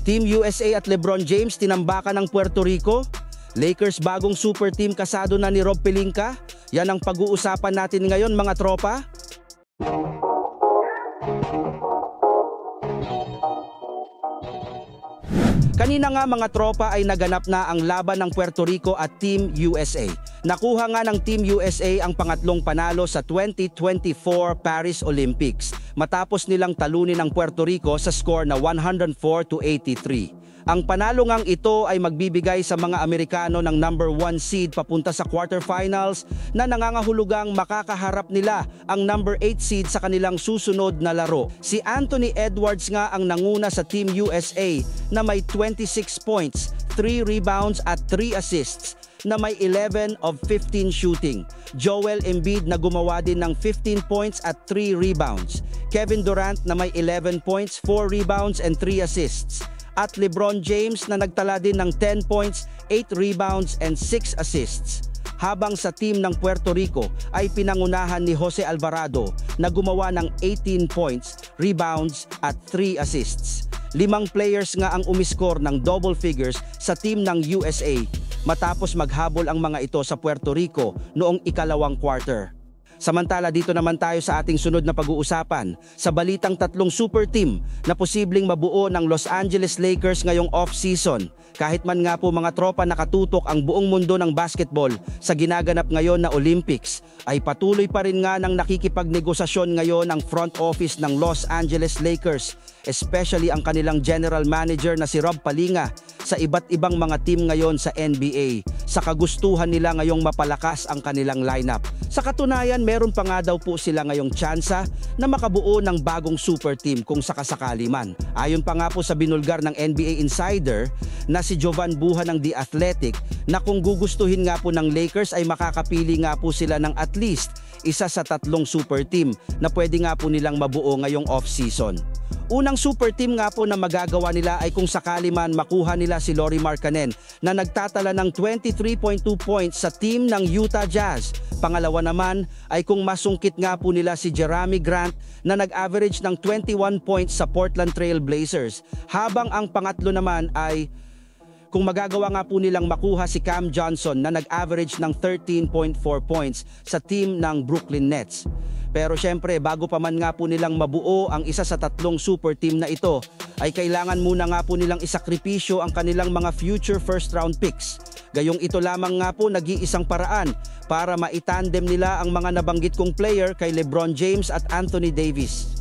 Team USA at LeBron James tinambakan ng Puerto Rico. Lakers bagong super team kasado na ni Rob Pelinka. Yan ang pag-uusapan natin ngayon mga tropa. Kanina nga mga tropa ay naganap na ang laban ng Puerto Rico at Team USA. Nakuha nga ng Team USA ang pangatlong panalo sa 2024 Paris Olympics matapos nilang talunin ang Puerto Rico sa score na 104-83. Ang panalo ngang ito ay magbibigay sa mga Amerikano ng number 1 seed papunta sa quarterfinals na nangangahulugang makakaharap nila ang number 8 seed sa kanilang susunod na laro. Si Anthony Edwards nga ang nanguna sa Team USA na may 26 points, 3 rebounds at 3 assists na may 11 of 15 shooting. Joel Embiid na gumawa din ng 15 points at 3 rebounds. Kevin Durant na may 11 points, 4 rebounds and 3 assists. At LeBron James na nagtala din ng 10 points, 8 rebounds and 6 assists. Habang sa team ng Puerto Rico ay pinangunahan ni Jose Alvarado na gumawa ng 18 points, rebounds at 3 assists. 5 players nga ang umiskor ng double figures sa team ng USA matapos maghabol ang mga ito sa Puerto Rico noong ikalawang quarter. Samantala dito naman tayo sa ating sunod na pag-uusapan sa balitang tatlong super team na posibleng mabuo ng Los Angeles Lakers ngayong off-season. Kahit man nga po mga tropa nakatutok ang buong mundo ng basketball sa ginaganap ngayon na Olympics, ay patuloy pa rin nga ng nakikipagnegosasyon ngayon ang front office ng Los Angeles Lakers, especially ang kanilang general manager na si Rob Pelinka sa iba't ibang mga team ngayon sa NBA sa kagustuhan nila ngayong mapalakas ang kanilang lineup. Sa katunayan, meron pa nga daw po sila ngayong tsansa na makabuo ng bagong super team kung sakasakali man. Ayon pa nga po sa binulgar ng NBA Insider na si Jovan Buha ng The Athletic na kung gugustuhin nga po ng Lakers ay makakapili nga po sila ng at least isa sa tatlong super team na pwede nga po nilang mabuo ngayong off-season. Unang super team nga po na magagawa nila ay kung sakali man makuha nila si Lauri Markkanen na nagtatala ng 23.2 points sa team ng Utah Jazz. Pangalawa naman ay kung masungkit nga po nila si Jerami Grant na nag-average ng 21 points sa Portland Trail Blazers. Habang ang pangatlo naman ay kung magagawa nga po nilang makuha si Cam Johnson na nag-average ng 13.4 points sa team ng Brooklyn Nets. Pero syempre bago pa man nga po nilang mabuo ang isa sa tatlong super team na ito ay kailangan muna nga po nilang isakripisyo ang kanilang mga future first round picks. Gayong ito lamang nga po nag-iisang paraan para maitandem nila ang mga nabanggit kong player kay LeBron James at Anthony Davis.